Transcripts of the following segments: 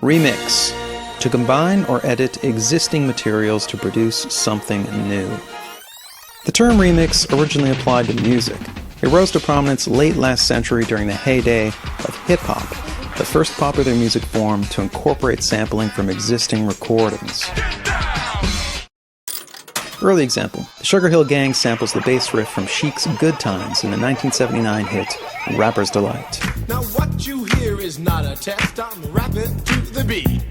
Remix. To combine or edit existing materials to produce something new. The term remix originally applied to music. It rose to prominence late last century during the heyday of hip-hop, the first popular music form to incorporate sampling from existing recordings. Early example, the Sugar Hill Gang samples the bass riff from Chic's Good Times in the 1979 hit Rapper's Delight. Now what you hear is not a test, I'm rapping to the beat.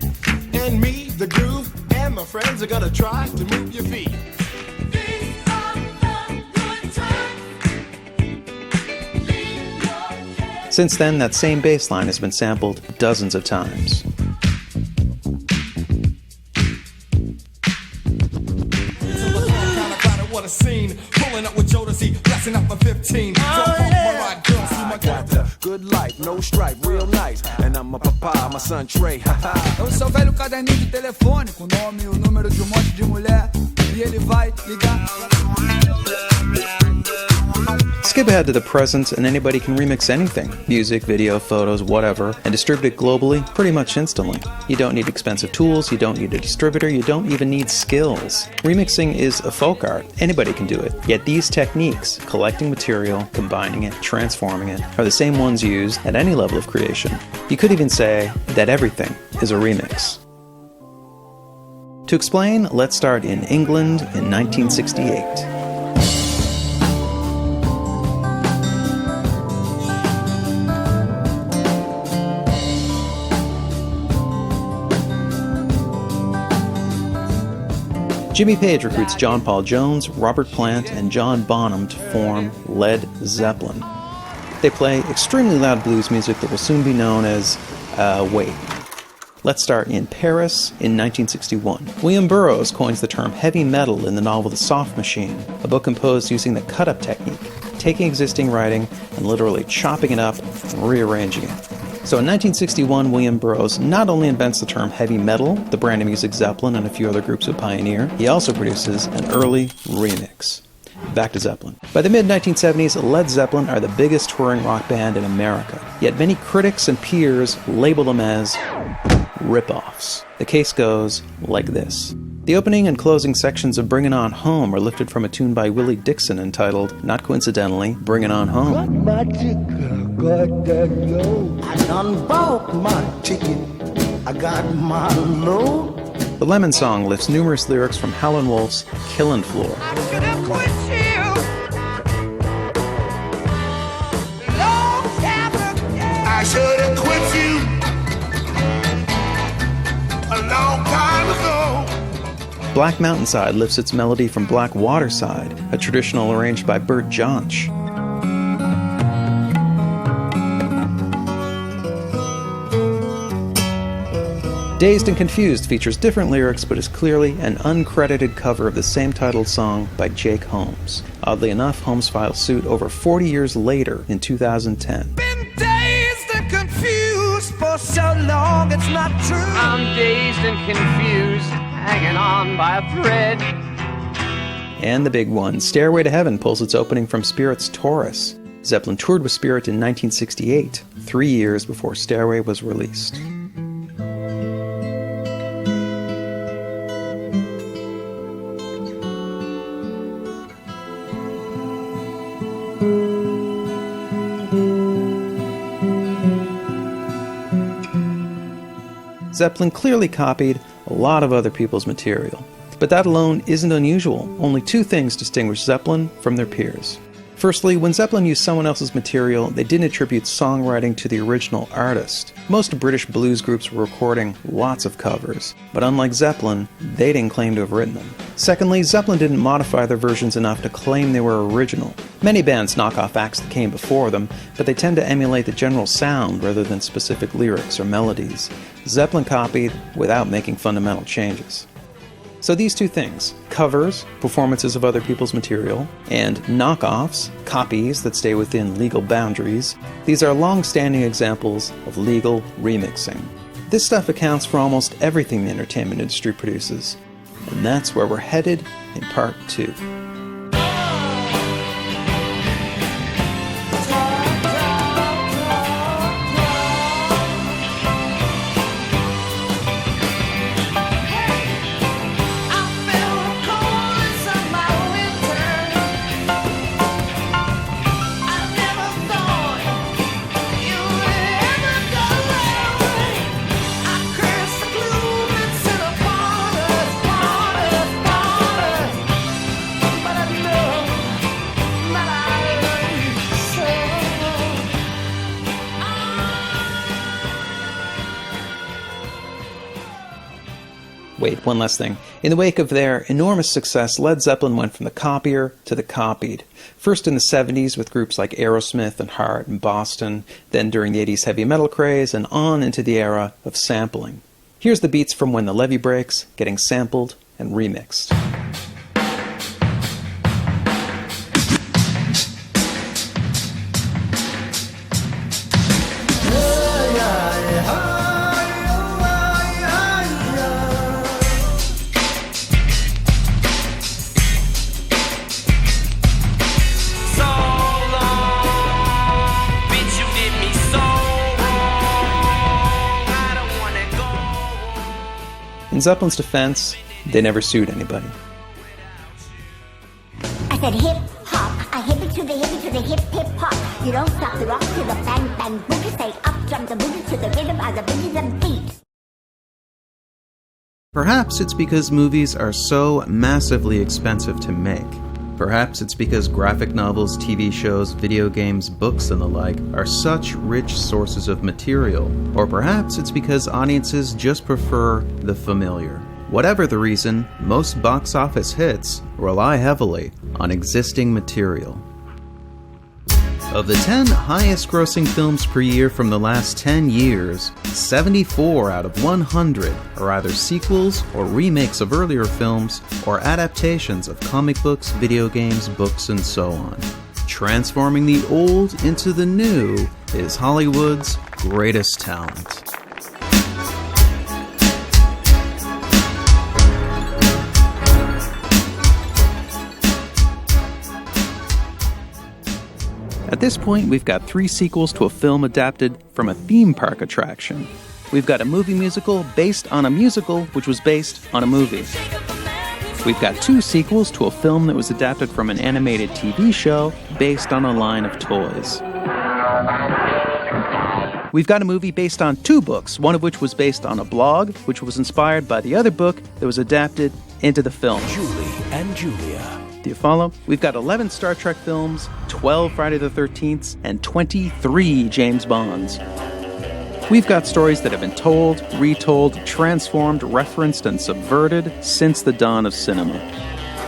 And me, the groove, and my friends are gonna try to move your feet. Since then, that same bass line has been sampled dozens of times. Pulling up with Jodeci, blasting up my 15. I got the good life, no stripe, real nice. And I'm a papa, my son Trey. Eu sou velho caderninho de telefone, com o nome e o número de monte de mulher. E ele vai ligar. Skip ahead to the present and anybody can remix anything, music, video, photos, whatever, and distribute it globally pretty much instantly. You don't need expensive tools, you don't need a distributor, you don't even need skills. Remixing is a folk art, anybody can do it. Yet these techniques, collecting material, combining it, transforming it, are the same ones used at any level of creation. You could even say that everything is a remix. To explain, let's start in England in 1968. Jimmy Page recruits John Paul Jones, Robert Plant, and John Bonham to form Led Zeppelin. They play extremely loud blues music that will soon be known as, wait. Let's start in Paris in 1961. William Burroughs coins the term heavy metal in the novel The Soft Machine, a book composed using the cut-up technique, taking existing writing and literally chopping it up and rearranging it. So in 1961, William Burroughs not only invents the term heavy metal, the brand of music Zeppelin and a few other groups would pioneer, he also produces an early remix. Back to Zeppelin. By the mid-1970s, Led Zeppelin are the biggest touring rock band in America, yet many critics and peers label them as rip-offs. The case goes like this. The opening and closing sections of Bringin' On Home are lifted from a tune by Willie Dixon entitled, not coincidentally, Bringin' On Home. Got my ticket, got that load. I done bought my ticket, I got my load. The Lemon Song lifts numerous lyrics from Howlin' Wolf's Killin' Floor. I should have quit you. I should have quit you a long time ago. Black Mountainside lifts its melody from Black Waterside, a traditional arranged by Bert Jansch. Dazed and Confused features different lyrics but is clearly an uncredited cover of the same titled song by Jake Holmes. Oddly enough, Holmes filed suit over 40 years later in 2010. Been dazed and confused for so long, it's not true. I'm dazed and confused, hanging on by a thread. And the big one, Stairway to Heaven, pulls its opening from Spirit's Taurus. Zeppelin toured with Spirit in 1968, 3 years before Stairway was released. Zeppelin clearly copied a lot of other people's material. But that alone isn't unusual. Only two things distinguish Zeppelin from their peers. Firstly, when Zeppelin used someone else's material, they didn't attribute songwriting to the original artist. Most British blues groups were recording lots of covers, but unlike Zeppelin, they didn't claim to have written them. Secondly, Zeppelin didn't modify their versions enough to claim they were original. Many bands knock off acts that came before them, but they tend to emulate the general sound rather than specific lyrics or melodies. Zeppelin copied without making fundamental changes. So these two things, covers, performances of other people's material, and knockoffs, copies that stay within legal boundaries, these are long-standing examples of legal remixing. This stuff accounts for almost everything the entertainment industry produces, and that's where we're headed in part 2. Wait, one last thing. In the wake of their enormous success, Led Zeppelin went from the copier to the copied. First in the 70s with groups like Aerosmith and Heart and Boston, then during the 80s heavy metal craze, and on into the era of sampling. Here's the beats from When the Levee Breaks, getting sampled and remixed. In Zeppelin's defense, they never sued anybody. I said hip hop, I hip it to the hip hip hop. You don't stop the rock to the bang bang boogie. Say up jump the boogie to the rhythm of the rhythm beat. Perhaps it's because movies are so massively expensive to make. Perhaps it's because graphic novels, TV shows, video games, books, and the like are such rich sources of material. Or perhaps it's because audiences just prefer the familiar. Whatever the reason, most box office hits rely heavily on existing material. Of the 10 highest-grossing films per year from the last 10 years, 74 out of 100 are either sequels or remakes of earlier films or adaptations of comic books, video games, books, and so on. Transforming the old into the new is Hollywood's greatest talent. At this point, we've got 3 sequels to a film adapted from a theme park attraction. We've got a movie musical based on a musical which was based on a movie. We've got 2 sequels to a film that was adapted from an animated TV show based on a line of toys. We've got a movie based on 2 books, one of which was based on a blog, which was inspired by the other book that was adapted into the film. Julie and Julia. Do you follow? We've got 11 Star Trek films, 12 Friday the 13th, and 23 James Bonds. We've got stories that have been told, retold, transformed, referenced, and subverted since the dawn of cinema.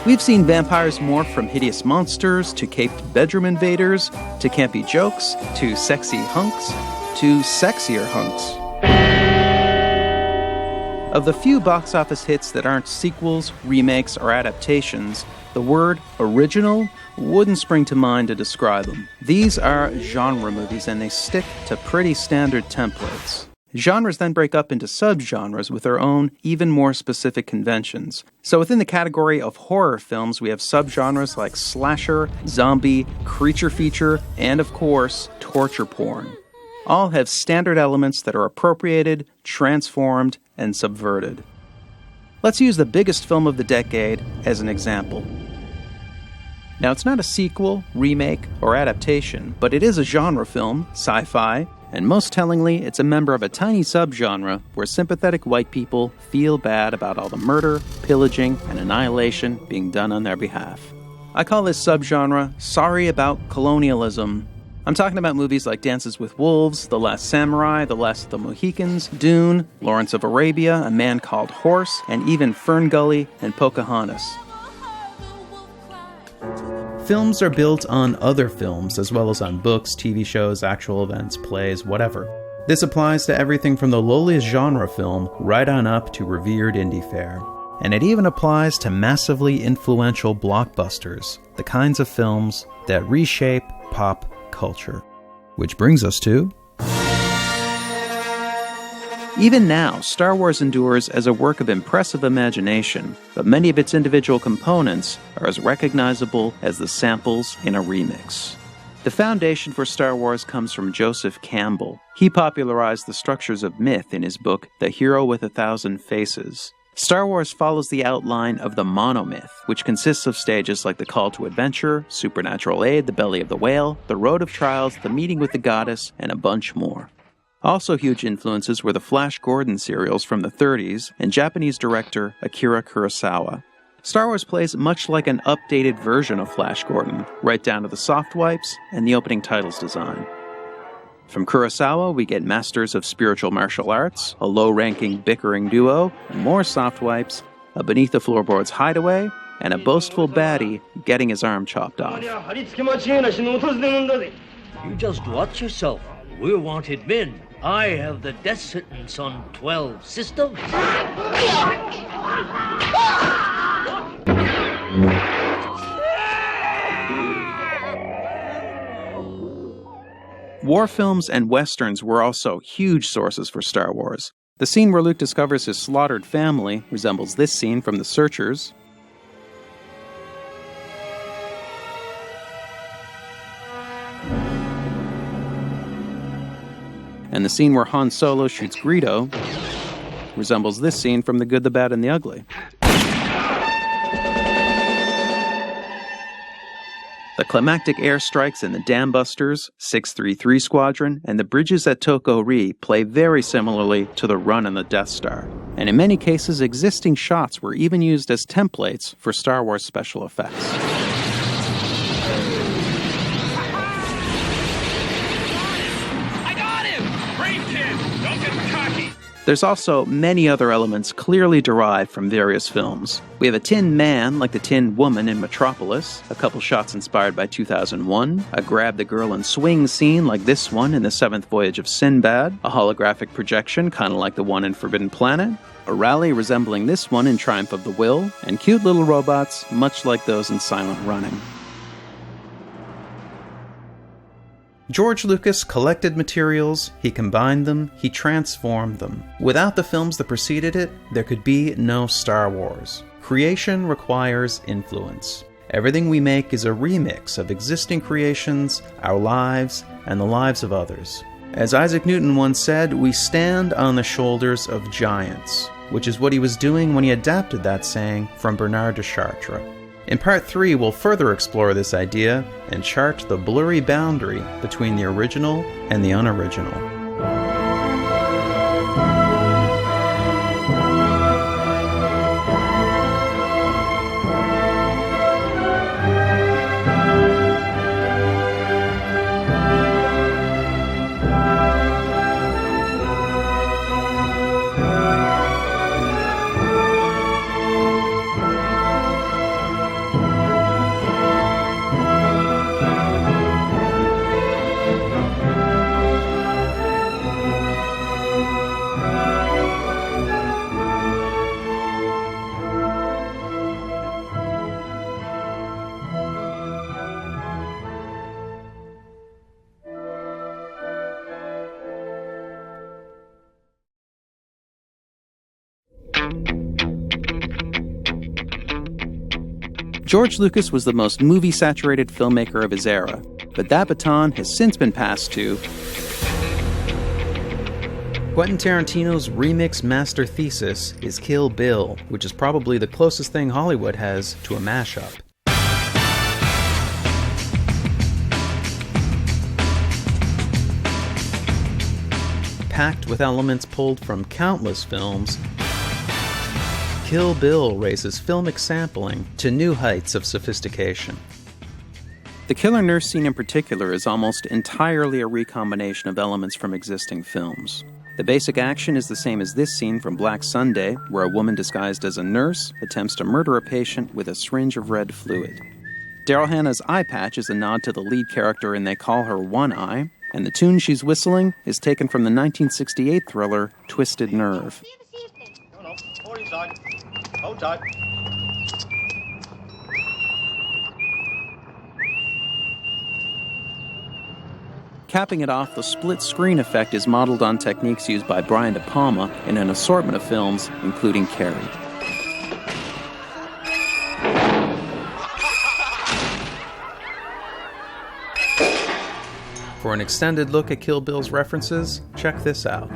We've seen vampires morph from hideous monsters to caped bedroom invaders, to campy jokes, to sexy hunks, to sexier hunks. Of the few box office hits that aren't sequels, remakes, or adaptations, the word original wouldn't spring to mind to describe them. These are genre movies, and they stick to pretty standard templates. Genres then break up into subgenres with their own, even more specific conventions. So within the category of horror films, we have subgenres like slasher, zombie, creature feature, and of course, torture porn. All have standard elements that are appropriated, transformed, and subverted. Let's use the biggest film of the decade as an example. Now, it's not a sequel, remake, or adaptation, but it is a genre film, sci-fi, and most tellingly, it's a member of a tiny subgenre where sympathetic white people feel bad about all the murder, pillaging, and annihilation being done on their behalf. I call this subgenre Sorry About Colonialism. I'm talking about movies like Dances with Wolves, The Last Samurai, The Last of the Mohicans, Dune, Lawrence of Arabia, A Man Called Horse, and even Fern Gully and Pocahontas. Films are built on other films, as well as on books, TV shows, actual events, plays, whatever. This applies to everything from the lowliest genre film right on up to revered indie fare. And it even applies to massively influential blockbusters, the kinds of films that reshape pop culture. Which brings us to... Even now, Star Wars endures as a work of impressive imagination, but many of its individual components are as recognizable as the samples in a remix. The foundation for Star Wars comes from Joseph Campbell. He popularized the structures of myth in his book, The Hero with a Thousand Faces. Star Wars follows the outline of the monomyth, which consists of stages like the Call to Adventure, Supernatural Aid, the Belly of the Whale, the Road of Trials, the Meeting with the Goddess, and a bunch more. Also huge influences were the Flash Gordon serials from the 30s and Japanese director Akira Kurosawa. Star Wars plays much like an updated version of Flash Gordon, right down to the soft wipes and the opening titles design. From Kurosawa, we get masters of spiritual martial arts, a low-ranking bickering duo, more soft wipes, a beneath the floorboards hideaway, and a boastful baddie getting his arm chopped off. You just watch yourself. We're wanted men. I have the death sentence on 12 systems. War films and westerns were also huge sources for Star Wars. The scene where Luke discovers his slaughtered family resembles this scene from The Searchers. And the scene where Han Solo shoots Greedo resembles this scene from The Good, the Bad, and the Ugly. The climactic airstrikes in the Dam Busters, 633 Squadron, and the bridges at Toko-Ri play very similarly to the run on the Death Star. And in many cases, existing shots were even used as templates for Star Wars special effects. I got him! Brave kid! Don't get cocky! There's also many other elements clearly derived from various films. We have a tin man like the Tin Woman in Metropolis, a couple shots inspired by 2001, a grab the girl and swing scene like this one in The Seventh Voyage of Sinbad, a holographic projection kind of like the one in Forbidden Planet, a rally resembling this one in Triumph of the Will, and cute little robots much like those in Silent Running. George Lucas collected materials, he combined them, he transformed them. Without the films that preceded it, there could be no Star Wars. Creation requires influence. Everything we make is a remix of existing creations, our lives, and the lives of others. As Isaac Newton once said, we stand on the shoulders of giants, which is what he was doing when he adapted that saying from Bernard de Chartres. In Part 3, we'll further explore this idea and chart the blurry boundary between the original and the unoriginal. George Lucas was the most movie-saturated filmmaker of his era, but that baton has since been passed to Quentin Tarantino's remix master thesis is Kill Bill, which is probably the closest thing Hollywood has to a mashup. Packed with elements pulled from countless films, Kill Bill raises filmic sampling to new heights of sophistication. The killer nurse scene in particular is almost entirely a recombination of elements from existing films. The basic action is the same as this scene from Black Sunday, where a woman disguised as a nurse attempts to murder a patient with a syringe of red fluid. Daryl Hannah's eye patch is a nod to the lead character in They Call Her One Eye, and the tune she's whistling is taken from the 1968 thriller Twisted Nerve. No, hold inside. Hold tight. Capping it off, the split screen effect is modeled on techniques used by Brian De Palma in an assortment of films, including Carrie. For an extended look at Kill Bill's references, check this out.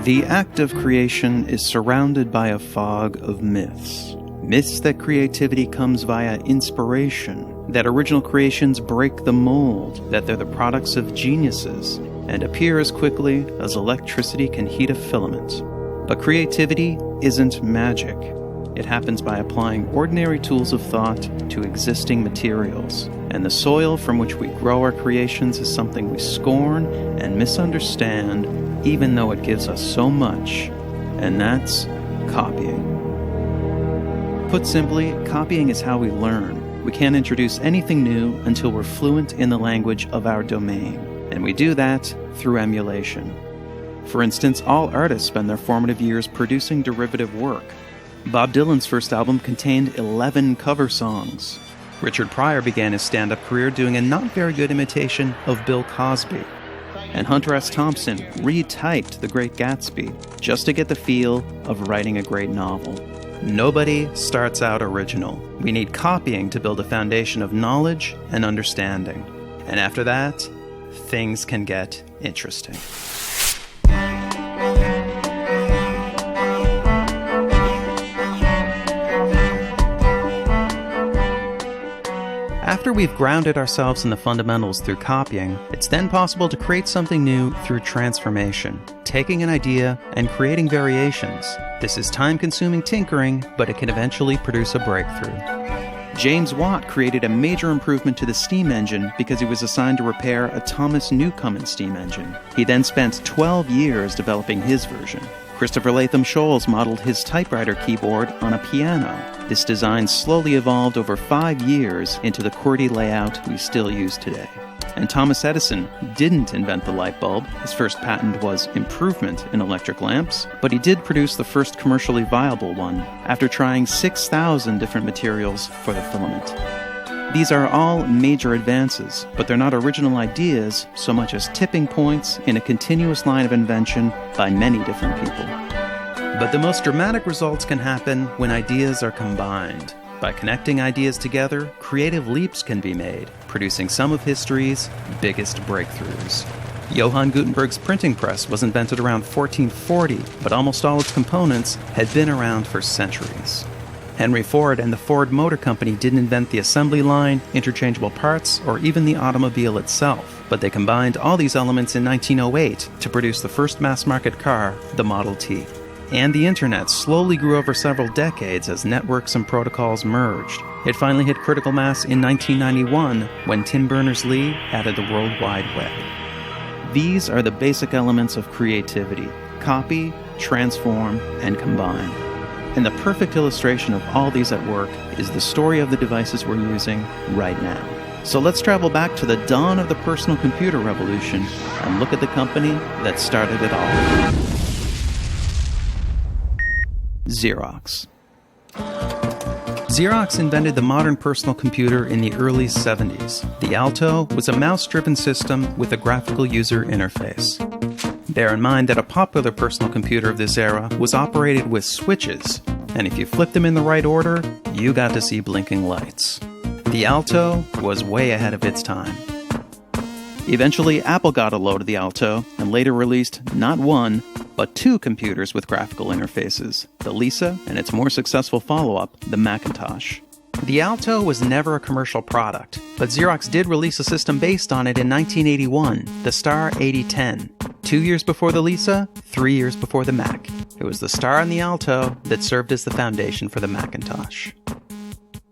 The act of creation is surrounded by a fog of myths. Myths that creativity comes via inspiration, that original creations break the mold, that they're the products of geniuses, and appear as quickly as electricity can heat a filament. But creativity isn't magic. It happens by applying ordinary tools of thought to existing materials. And the soil from which we grow our creations is something we scorn and misunderstand, even though it gives us so much. And that's copying. Put simply, copying is how we learn. We can't introduce anything new until we're fluent in the language of our domain. And we do that through emulation. For instance, all artists spend their formative years producing derivative work. Bob Dylan's first album contained 11 cover songs. Richard Pryor began his stand-up career doing a not very good imitation of Bill Cosby. And Hunter S. Thompson retyped The Great Gatsby just to get the feel of writing a great novel. Nobody starts out original. We need copying to build a foundation of knowledge and understanding. And after that, things can get interesting. After we've grounded ourselves in the fundamentals through copying, it's then possible to create something new through transformation, taking an idea and creating variations. This is time-consuming tinkering, but it can eventually produce a breakthrough. James Watt created a major improvement to the steam engine because he was assigned to repair a Thomas Newcomen steam engine. He then spent 12 years developing his version. Christopher Latham Scholes modeled his typewriter keyboard on a piano. This design slowly evolved over 5 years into the QWERTY layout we still use today. And Thomas Edison didn't invent the light bulb. His first patent was improvement in electric lamps, but he did produce the first commercially viable one after trying 6,000 different materials for the filament. These are all major advances, but they're not original ideas so much as tipping points in a continuous line of invention by many different people. But the most dramatic results can happen when ideas are combined. By connecting ideas together, creative leaps can be made, producing some of history's biggest breakthroughs. Johann Gutenberg's printing press was invented around 1440, but almost all its components had been around for centuries. Henry Ford and the Ford Motor Company didn't invent the assembly line, interchangeable parts, or even the automobile itself, but they combined all these elements in 1908 to produce the first mass-market car, the Model T. And the internet slowly grew over several decades as networks and protocols merged. It finally hit critical mass in 1991 when Tim Berners-Lee added the World Wide Web. These are the basic elements of creativity: copy, transform, and combine. And the perfect illustration of all these at work is the story of the devices we're using right now. So let's travel back to the dawn of the personal computer revolution and look at the company that started it all. Xerox. Xerox invented the modern personal computer in the early 70s. The Alto was a mouse-driven system with a graphical user interface. Bear in mind that a popular personal computer of this era was operated with switches, and if you flipped them in the right order, you got to see blinking lights. The Alto was way ahead of its time. Eventually, Apple got a load of the Alto and later released not one, but two computers with graphical interfaces, the Lisa and its more successful follow-up, the Macintosh. The Alto was never a commercial product, but Xerox did release a system based on it in 1981, the Star 8010. 2 years before the Lisa, 3 years before the Mac. It was the Star and the Alto that served as the foundation for the Macintosh.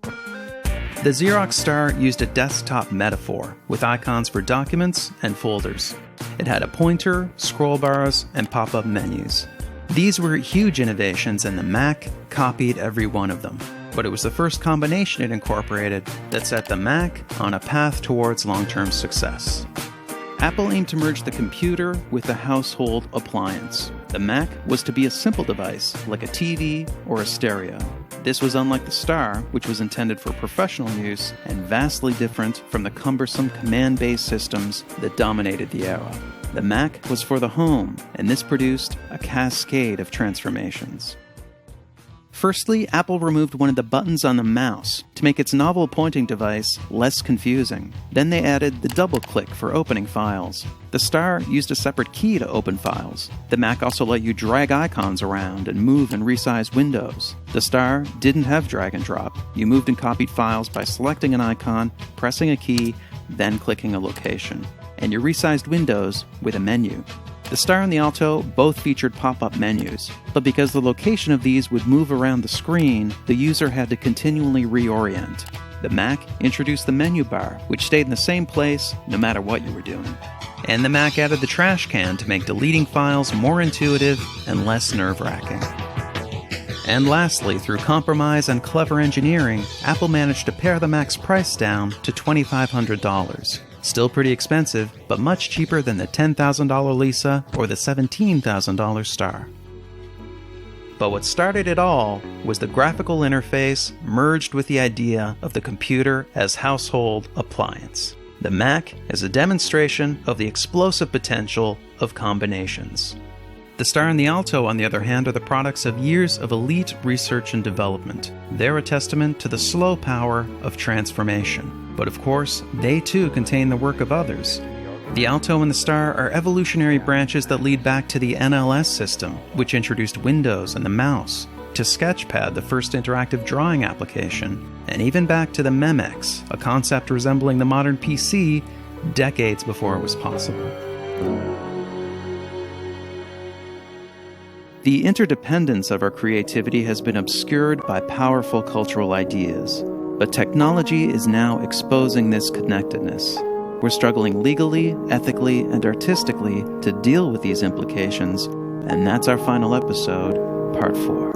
The Xerox Star used a desktop metaphor with icons for documents and folders. It had a pointer, scroll bars, and pop-up menus. These were huge innovations, and the Mac copied every one of them. But it was the first combination it incorporated that set the Mac on a path towards long-term success. Apple aimed to merge the computer with the household appliance. The Mac was to be a simple device, like a TV or a stereo. This was unlike the Star, which was intended for professional use, and vastly different from the cumbersome command-based systems that dominated the era. The Mac was for the home, and this produced a cascade of transformations. Firstly, Apple removed one of the buttons on the mouse to make its novel pointing device less confusing. Then they added the double click for opening files. The Star used a separate key to open files. The Mac also let you drag icons around and move and resize windows. The Star didn't have drag and drop. You moved and copied files by selecting an icon, pressing a key, then clicking a location. And you resized windows with a menu. The Star and the Alto both featured pop-up menus, but because the location of these would move around the screen, the user had to continually reorient. The Mac introduced the menu bar, which stayed in the same place no matter what you were doing. And the Mac added the trash can to make deleting files more intuitive and less nerve-wracking. And lastly, through compromise and clever engineering, Apple managed to pare the Mac's price down to $2,500. Still pretty expensive, but much cheaper than the $10,000 Lisa or the $17,000 Star. But what started it all was the graphical interface merged with the idea of the computer as household appliance. The Mac is a demonstration of the explosive potential of combinations. The Star and the Alto, on the other hand, are the products of years of elite research and development. They're a testament to the slow power of transformation. But of course, they too contain the work of others. The Alto and the Star are evolutionary branches that lead back to the NLS system, which introduced Windows and the mouse, to Sketchpad, the first interactive drawing application, and even back to the Memex, a concept resembling the modern PC decades before it was possible. The interdependence of our creativity has been obscured by powerful cultural ideas, but technology is now exposing this connectedness. We're struggling legally, ethically, and artistically to deal with these implications, and that's our final episode, Part 4.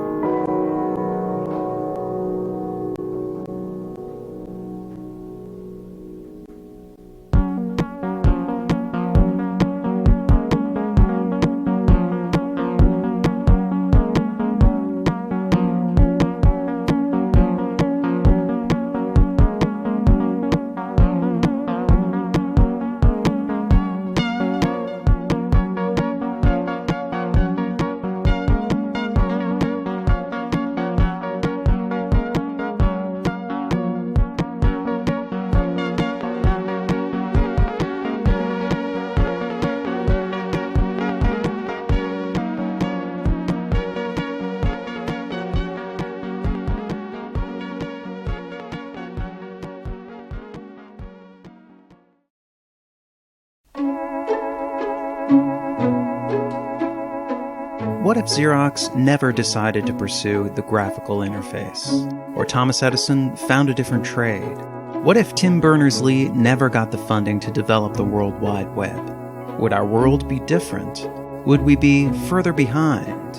What if Xerox never decided to pursue the graphical interface? Or Thomas Edison found a different trade? What if Tim Berners-Lee never got the funding to develop the World Wide Web? Would our world be different? Would we be further behind?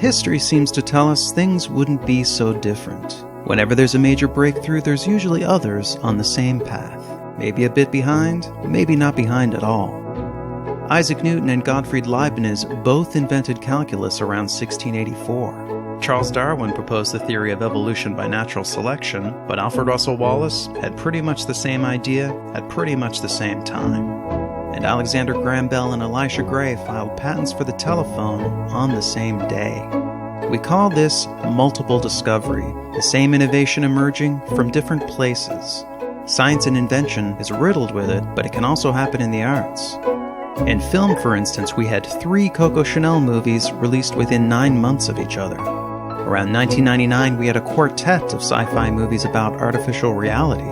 History seems to tell us things wouldn't be so different. Whenever there's a major breakthrough, there's usually others on the same path. Maybe a bit behind, maybe not behind at all. Isaac Newton and Gottfried Leibniz both invented calculus around 1684. Charles Darwin proposed the theory of evolution by natural selection, but Alfred Russel Wallace had pretty much the same idea at pretty much the same time. And Alexander Graham Bell and Elisha Gray filed patents for the telephone on the same day. We call this multiple discovery, the same innovation emerging from different places. Science and invention is riddled with it, but it can also happen in the arts. In film, for instance, we had 3 Coco Chanel movies released within 9 months of each other. Around 1999, we had a quartet of sci-fi movies about artificial reality.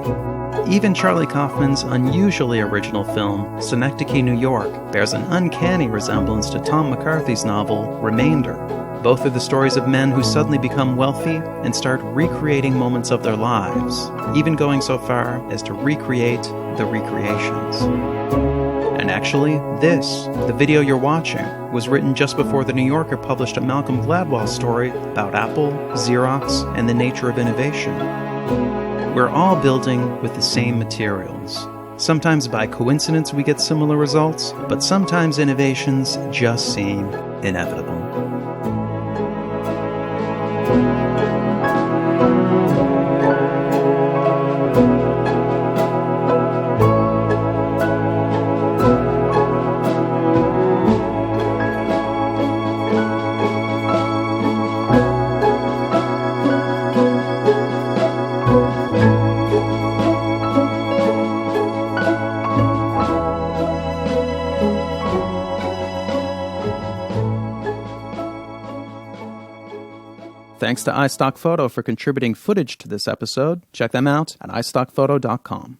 Even Charlie Kaufman's unusually original film, Synecdoche, New York, bears an uncanny resemblance to Tom McCarthy's novel, Remainder. Both are the stories of men who suddenly become wealthy and start recreating moments of their lives, even going so far as to recreate the recreations. And actually, the video you're watching, was written just before The New Yorker published a Malcolm Gladwell story about Apple, Xerox, and the nature of innovation. We're all building with the same materials. Sometimes by coincidence we get similar results, but sometimes innovations just seem inevitable. Thanks to iStock Photo for contributing footage to this episode. Check them out at iStockPhoto.com.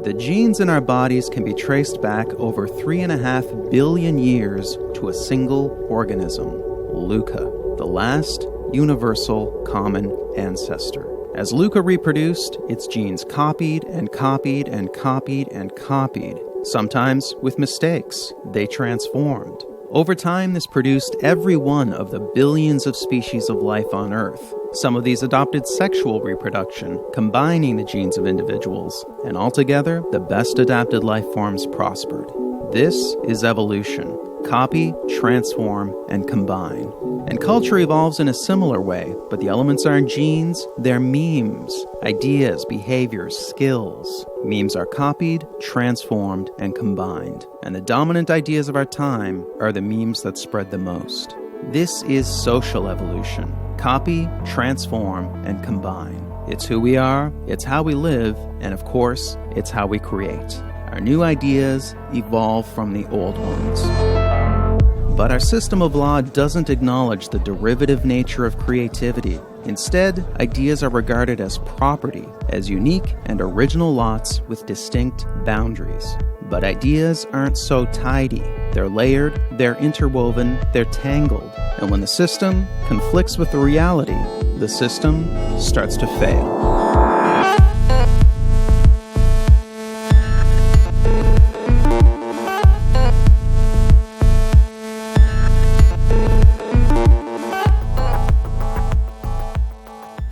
The genes in our bodies can be traced back over 3.5 billion years to a single organism, Luca, the last universal common ancestor. As Luca reproduced, its genes copied and copied and copied and copied. Sometimes with mistakes, they transformed. Over time, this produced every one of the billions of species of life on Earth. Some of these adopted sexual reproduction, combining the genes of individuals, and altogether, the best adapted life forms prospered. This is evolution. Copy, transform, and combine. And culture evolves in a similar way, but the elements aren't genes, they're memes, ideas, behaviors, skills. Memes are copied, transformed, and combined. And the dominant ideas of our time are the memes that spread the most. This is social evolution. Copy, transform, and combine. It's who we are, it's how we live, and of course, it's how we create. Our new ideas evolve from the old ones. But our system of law doesn't acknowledge the derivative nature of creativity. Instead, ideas are regarded as property, as unique and original lots with distinct boundaries. But ideas aren't so tidy. They're layered, they're interwoven, they're tangled. And when the system conflicts with the reality, the system starts to fail.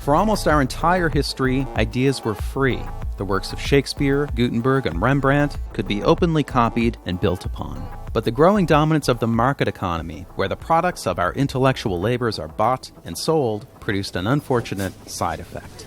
For almost our entire history, ideas were free. The works of Shakespeare, Gutenberg, and Rembrandt could be openly copied and built upon. But the growing dominance of the market economy, where the products of our intellectual labors are bought and sold, produced an unfortunate side effect.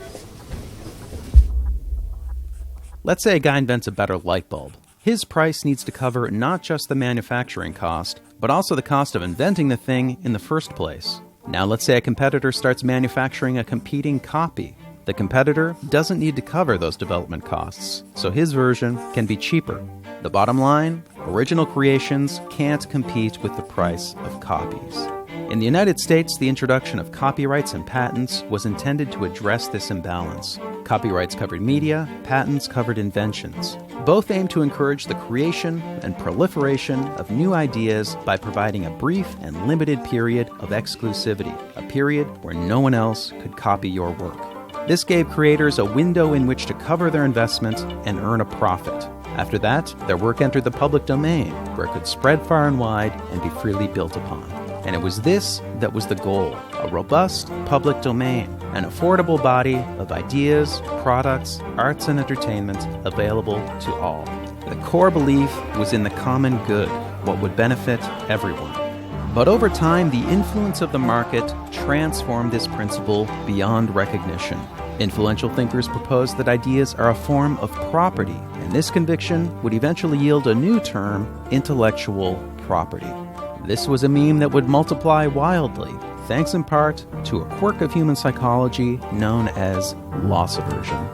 Let's say a guy invents a better light bulb. His price needs to cover not just the manufacturing cost, but also the cost of inventing the thing in the first place. Now let's say a competitor starts manufacturing a competing copy. The competitor doesn't need to cover those development costs, so his version can be cheaper. The bottom line, original creations can't compete with the price of copies. In the United States, the introduction of copyrights and patents was intended to address this imbalance. Copyrights covered media, patents covered inventions. Both aim to encourage the creation and proliferation of new ideas by providing a brief and limited period of exclusivity, a period where no one else could copy your work. This gave creators a window in which to cover their investment and earn a profit. After that, their work entered the public domain, where it could spread far and wide and be freely built upon. And it was this that was the goal, a robust public domain, an affordable body of ideas, products, arts, and entertainment available to all. The core belief was in the common good, what would benefit everyone. But over time, the influence of the market transformed this principle beyond recognition. Influential thinkers proposed that ideas are a form of property, and this conviction would eventually yield a new term, intellectual property. This was a meme that would multiply wildly, thanks in part to a quirk of human psychology known as loss aversion.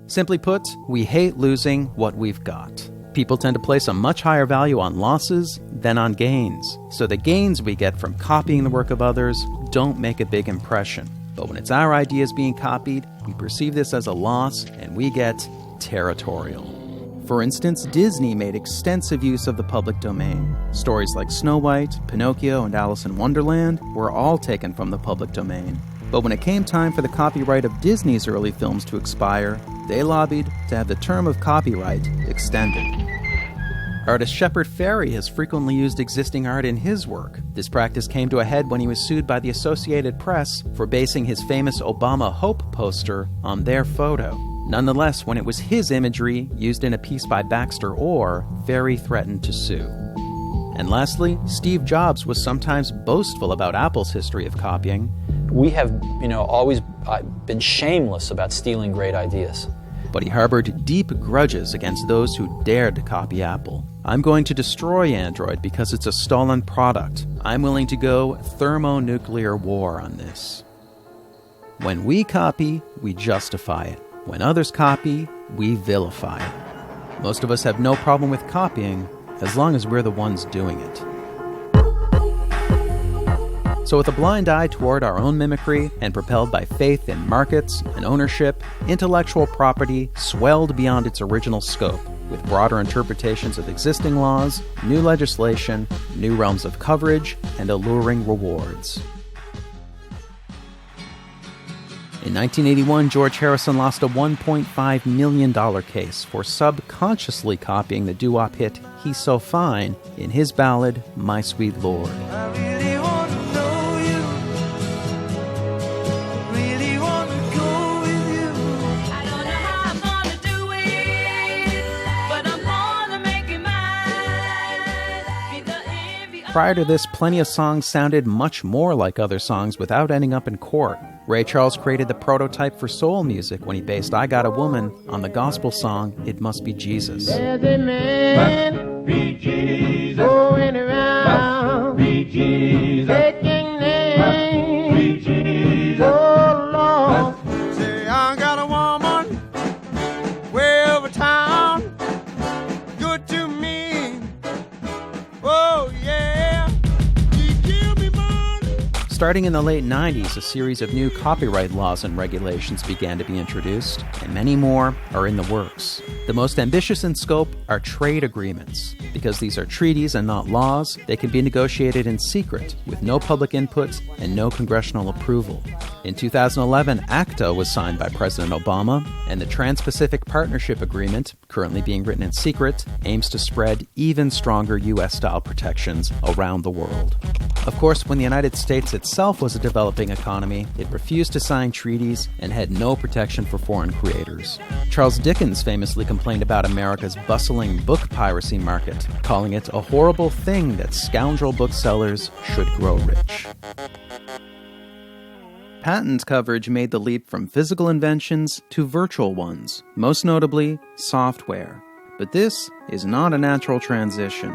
Simply put, we hate losing what we've got. People tend to place a much higher value on losses than on gains, so the gains we get from copying the work of others don't make a big impression. But when it's our ideas being copied, we perceive this as a loss and we get territorial. For instance, Disney made extensive use of the public domain. Stories like Snow White, Pinocchio, and Alice in Wonderland were all taken from the public domain. But when it came time for the copyright of Disney's early films to expire, they lobbied to have the term of copyright extended. Artist Shepard Fairey has frequently used existing art in his work. This practice came to a head when he was sued by the Associated Press for basing his famous Obama Hope poster on their photo. Nonetheless, when it was his imagery used in a piece by Baxter Orr, Fairey threatened to sue. And lastly, Steve Jobs was sometimes boastful about Apple's history of copying. We have, always been shameless about stealing great ideas. But he harbored deep grudges against those who dared to copy Apple. I'm going to destroy Android because it's a stolen product. I'm willing to go thermonuclear war on this. When we copy, we justify it. When others copy, we vilify it. Most of us have no problem with copying, as long as we're the ones doing it. So with a blind eye toward our own mimicry and propelled by faith in markets and ownership, intellectual property swelled beyond its original scope, with broader interpretations of existing laws, new legislation, new realms of coverage, and alluring rewards. In 1981, George Harrison lost a $1.5 million case for subconsciously copying the doo-wop hit He's So Fine in his ballad, My Sweet Lord. Prior to this, plenty of songs sounded much more like other songs without ending up in court. Ray Charles created the prototype for soul music when he based I Got a Woman on the gospel song It Must Be Jesus. There's a man be Jesus. Going around be Jesus. Taking names be Jesus. Oh Lord, say I got a woman way over town, good to me. Oh yeah. Starting in the late 90s, a series of new copyright laws and regulations began to be introduced, and many more are in the works. The most ambitious in scope are trade agreements. Because these are treaties and not laws, they can be negotiated in secret, with no public input and no congressional approval. In 2011, ACTA was signed by President Obama, and the Trans-Pacific Partnership Agreement, currently being written in secret, aims to spread even stronger U.S.-style protections around the world. Of course, when the United States itself was a developing economy, it refused to sign treaties and had no protection for foreign creators. Charles Dickens famously complained about America's bustling book piracy market, calling it a horrible thing that scoundrel booksellers should grow rich. Patent coverage made the leap from physical inventions to virtual ones, most notably software. But this is not a natural transition.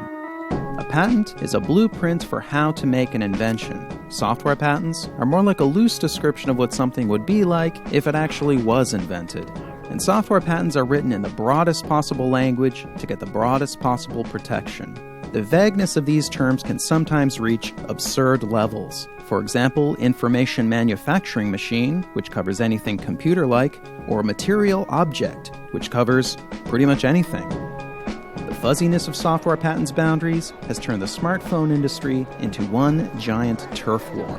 A patent is a blueprint for how to make an invention. Software patents are more like a loose description of what something would be like if it actually was invented. And software patents are written in the broadest possible language to get the broadest possible protection. The vagueness of these terms can sometimes reach absurd levels. For example, information manufacturing machine, which covers anything computer-like, or material object, which covers pretty much anything. The fuzziness of software patents boundaries has turned the smartphone industry into one giant turf war.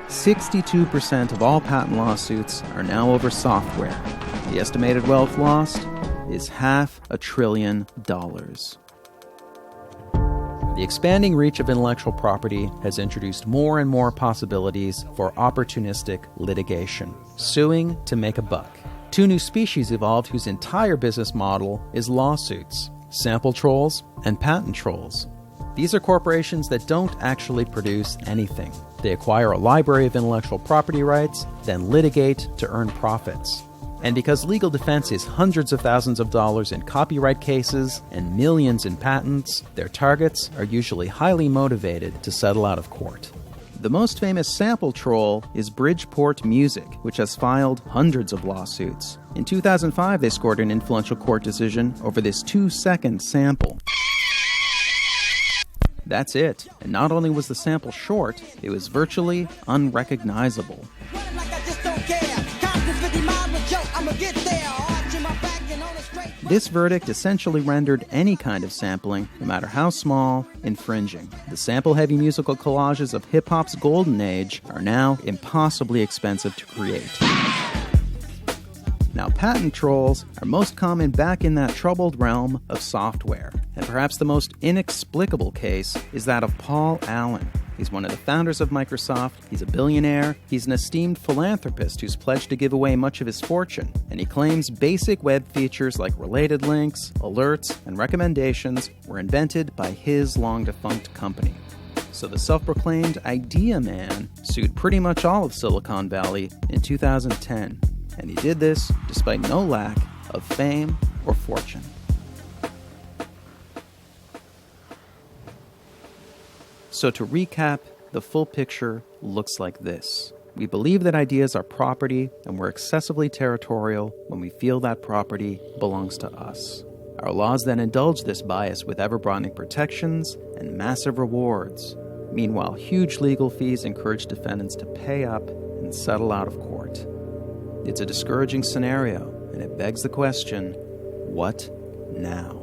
62% of all patent lawsuits are now over software. The estimated wealth lost is $500 billion. The expanding reach of intellectual property has introduced more and more possibilities for opportunistic litigation, suing to make a buck. Two new species evolved whose entire business model is lawsuits: sample trolls and patent trolls. These are corporations that don't actually produce anything. They acquire a library of intellectual property rights, then litigate to earn profits. And because legal defense is hundreds of thousands of dollars in copyright cases and millions in patents, their targets are usually highly motivated to settle out of court. The most famous sample troll is Bridgeport Music, which has filed hundreds of lawsuits. In 2005, they scored an influential court decision over this 2-second sample. That's it. And not only was the sample short, it was virtually unrecognizable. This verdict essentially rendered any kind of sampling, no matter how small, infringing. The sample-heavy musical collages of hip-hop's golden age are now impossibly expensive to create. Now, patent trolls are most common back in that troubled realm of software. And perhaps the most inexplicable case is that of Paul Allen. He's one of the founders of Microsoft, he's a billionaire, he's an esteemed philanthropist who's pledged to give away much of his fortune, and he claims basic web features like related links, alerts, and recommendations were invented by his long-defunct company. So the self-proclaimed idea man sued pretty much all of Silicon Valley in 2010, and he did this despite no lack of fame or fortune. So to recap, the full picture looks like this. We believe that ideas are property, and we're excessively territorial when we feel that property belongs to us. Our laws then indulge this bias with ever-broadening protections and massive rewards. Meanwhile, huge legal fees encourage defendants to pay up and settle out of court. It's a discouraging scenario, and it begs the question, what now?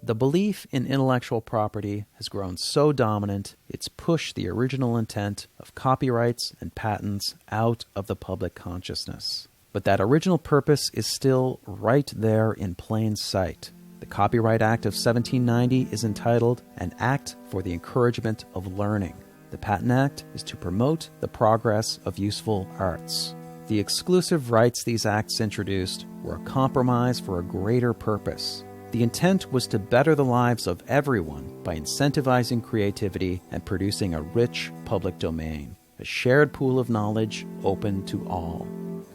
The belief in intellectual property has grown so dominant, it's pushed the original intent of copyrights and patents out of the public consciousness. But that original purpose is still right there in plain sight. The Copyright Act of 1790 is entitled An Act for the Encouragement of Learning. The Patent Act is to promote the progress of useful arts. The exclusive rights these acts introduced were a compromise for a greater purpose. The intent was to better the lives of everyone by incentivizing creativity and producing a rich public domain, a shared pool of knowledge open to all.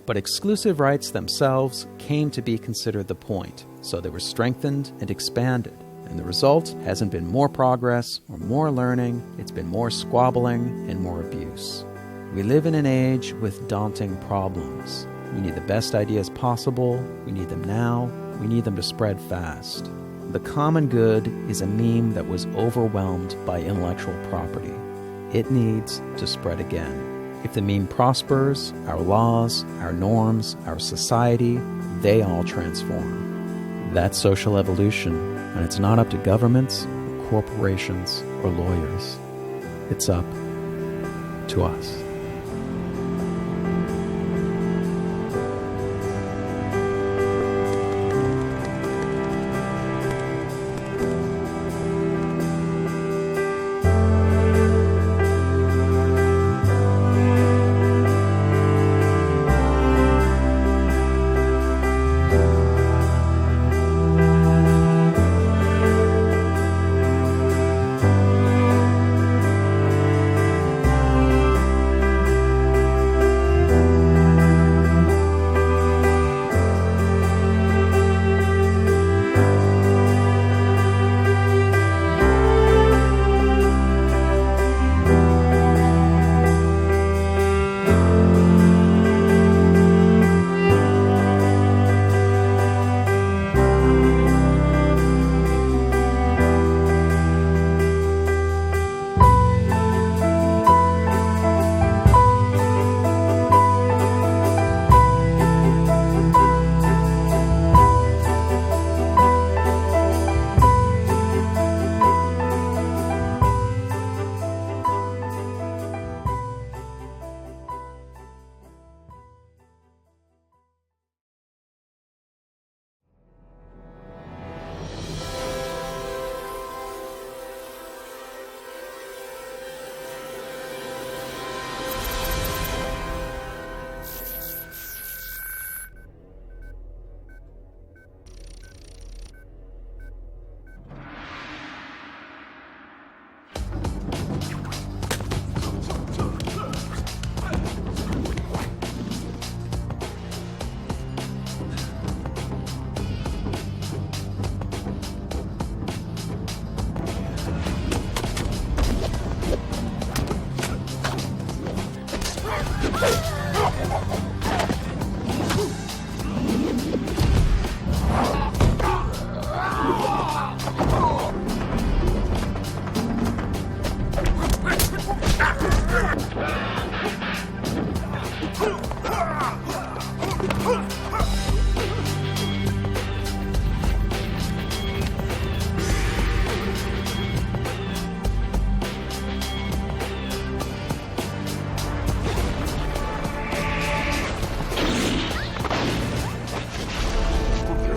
But exclusive rights themselves came to be considered the point, so they were strengthened and expanded. And the result hasn't been more progress or more learning, it's been more squabbling and more abuse. We live in an age with daunting problems. We need the best ideas possible, we need them now, we need them to spread fast. The common good is a meme that was overwhelmed by intellectual property. It needs to spread again. If the meme prospers, our laws, our norms, our society, they all transform. That's social evolution, and it's not up to governments, or corporations, or lawyers. It's up to us.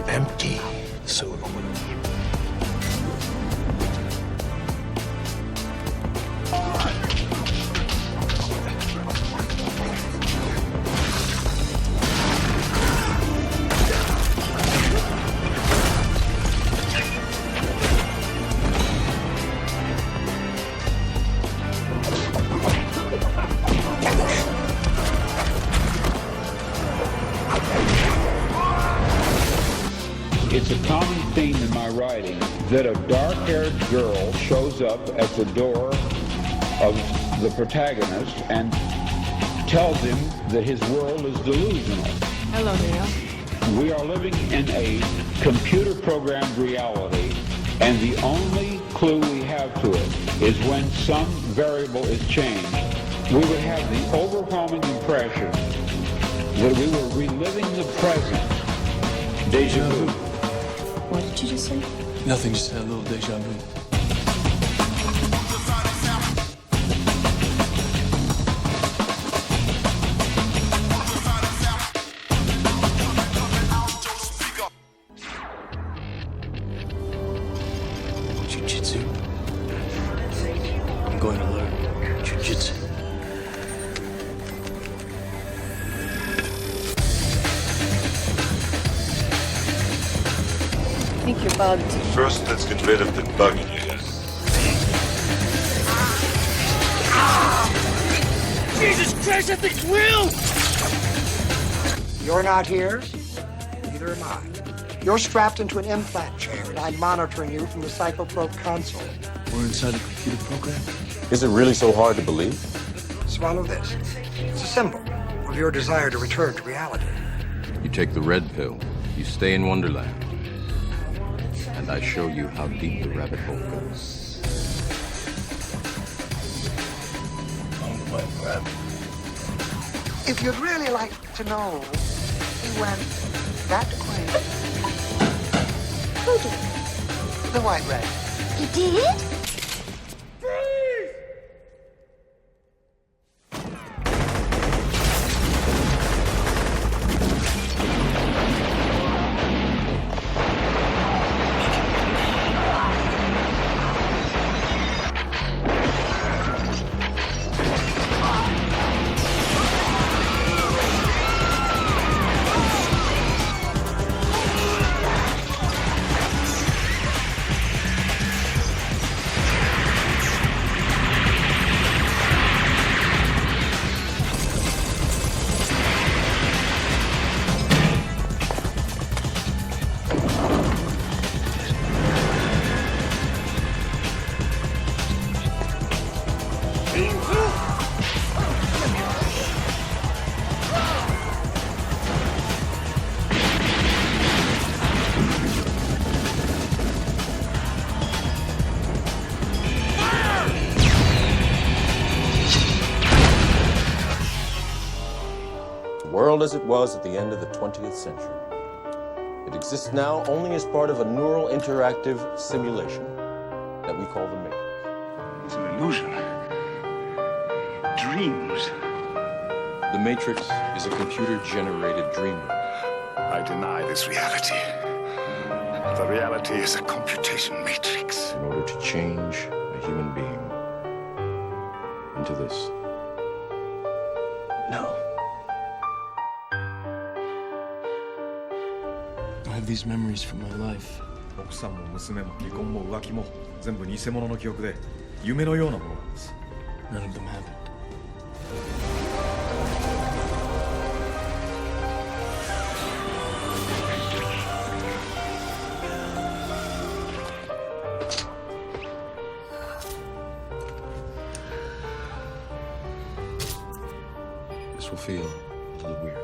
Empty soon. It's a common theme in my writing that a dark-haired girl shows up at the door of the protagonist and tells him that his world is delusional. Hello, Neil. We are living in a computer-programmed reality, and the only clue we have to it is when some variable is changed. We would have the overwhelming impression that we were reliving the present. Deja vu. What did you just say? Nothing, just had a little deja vu. Jiu-jitsu. I'm going to learn jiu-jitsu. I think you're bugged. First, let's get rid of the bug in your head. Jesus Christ, that thing's real! You're not here, neither am I. You're strapped into an implant chair, and I'm monitoring you from the Psychoprobe console. We're inside a computer program? Is it really so hard to believe? Swallow this. It's a symbol of your desire to return to reality. You take the red pill, you stay in Wonderland, and I show you how deep the rabbit hole goes. If you'd really like to know, he went that way. Who did? The white rat. He did? World as it was at the end of the 20th century. It exists now only as part of a neural interactive simulation that we call the Matrix. It's an illusion. Dreams. The Matrix is a computer-generated dream world. I deny this reality. The reality is a computation matrix. In order to change a human being into this. No. I have these memories from my life. 奥さんも娘も離婚も浮気も全部偽物の記憶で夢のようなものなんです。 None of them happened. This will feel a little weird.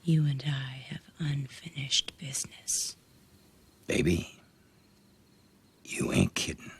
You and I have unfinished business. Baby, you ain't kidding.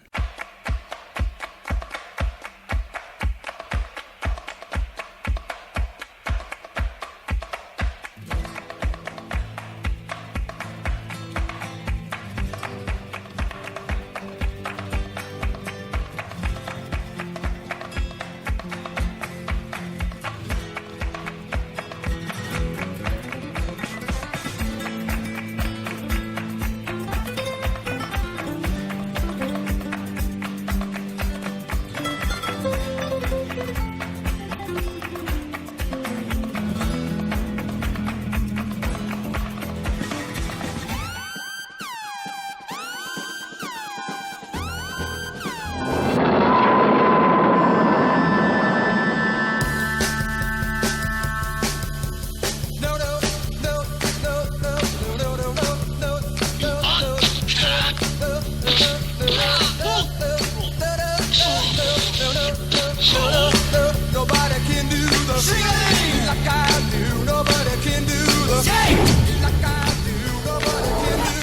Shake like I do, nobody can do the shake like I do, nobody can do.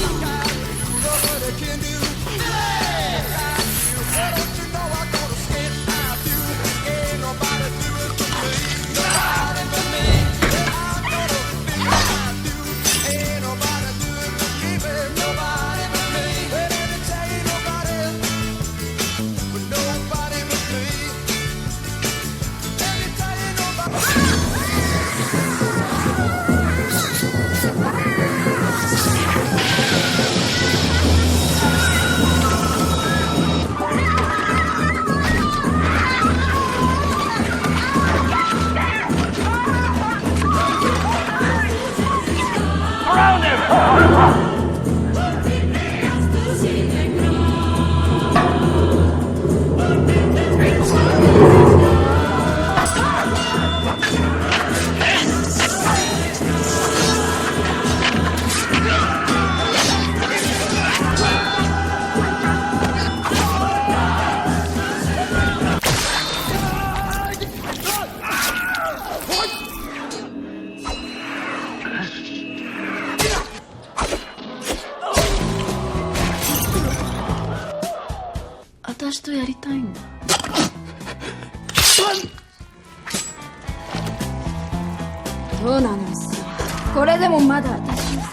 Like I do, nobody can do. Like I do, don't you know I'm gonna skate I do? Ain't nobody do it for me, nobody but me. I'm gonna feel I do. Ain't nobody do it for me, baby, nobody but me. Well, let me tell you, nobody, but nobody but me. Let me tell you, nobody. Around him!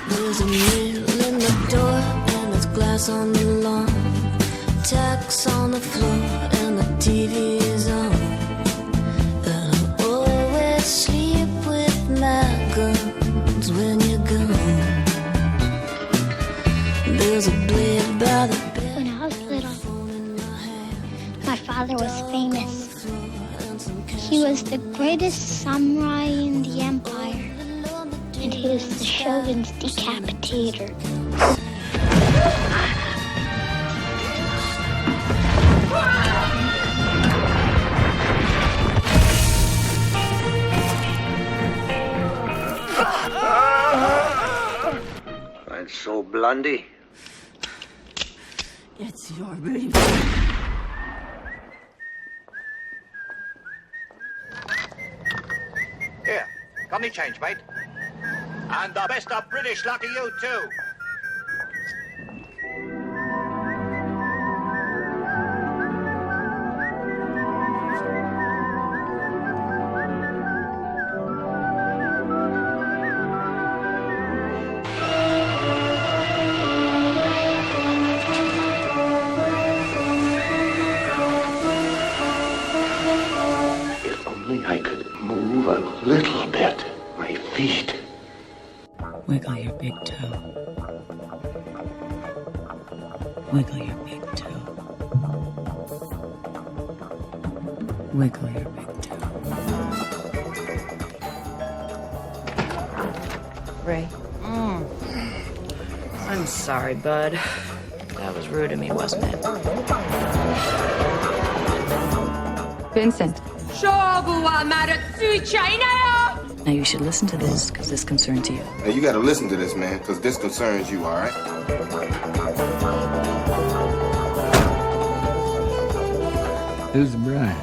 There's a nail in the door and there's glass on the lawn, tacks on the floor and the TV is on. And I always sleep with my guns when you're gone. There's a blade by the bed. When I was little, my father was famous. He was the greatest samurai in the empire. And he was the shogun's decapitator. And so, Blondie? It's your baby. Here, got any change, mate? And the best of British luck to you, too. If only I could move a little bit, my feet. Wiggle your big toe. Wiggle your big toe. Wiggle your big toe. Ray. I'm sorry, bud. That was rude of me, wasn't it? Vincent. Now you should listen to this, because this concerns you. Now you gotta listen to this, man, because this concerns you, all right? Who's Brian?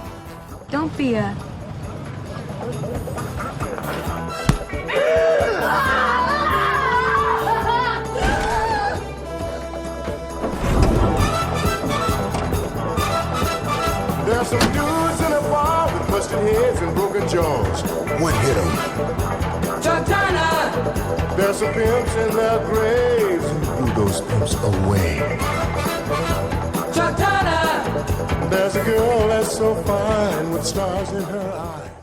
Don't be a... There are some dudes in a bar with busted heads and broken jaws. One hit 'em. Chantana! There are some pimps in their graves who blew those pimps away. Chantana! There's a girl that's so fine with stars in her eyes.